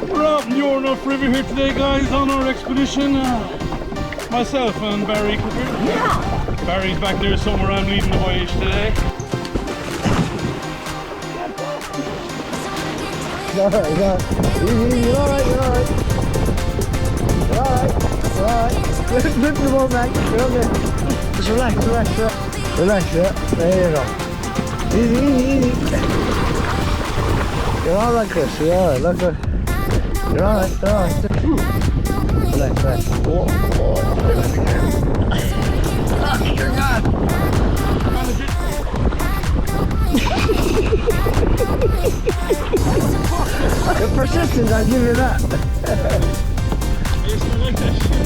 We're out in the Owenriff River here today, guys, on our expedition. Myself and Barry. Yeah. Barry's back there somewhere. I'm leading the voyage today. You're alright. You're alright. Lift the boat back. You're okay. Just relax. Relax, yeah. There you go. Easy. You're alright, Chris. You're alright. Look good. You're alright. Relax. Oh, dear God. The persistence, I'll give you that. I used to like that shit.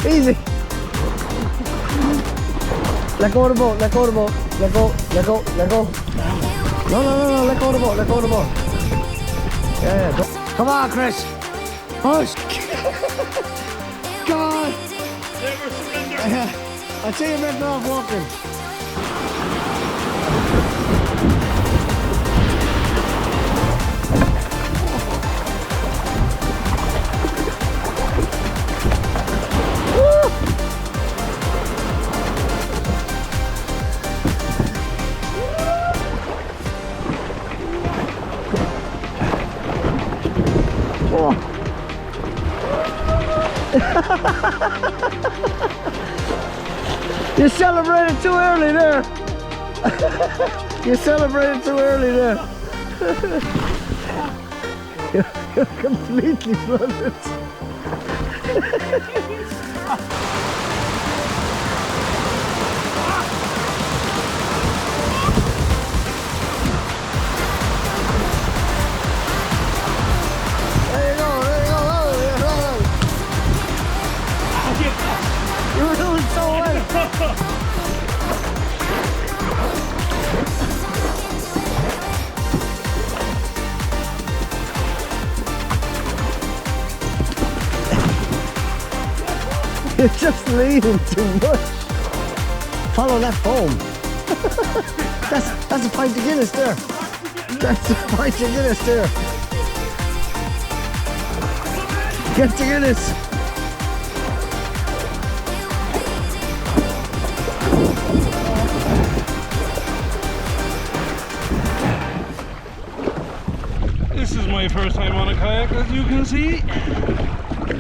Easy. Let go of the boat. Let go. No, let go of the boat. Yeah. Come on, Chris. Push. God. Never surrender. I'll see you better off walking. You celebrated too early there. You're completely flooded. There you go. You're doing so well. You're just leaning too much. Follow that foam. That's a pint of Guinness there. Get the Guinness. This is my first time on a kayak, as you can see.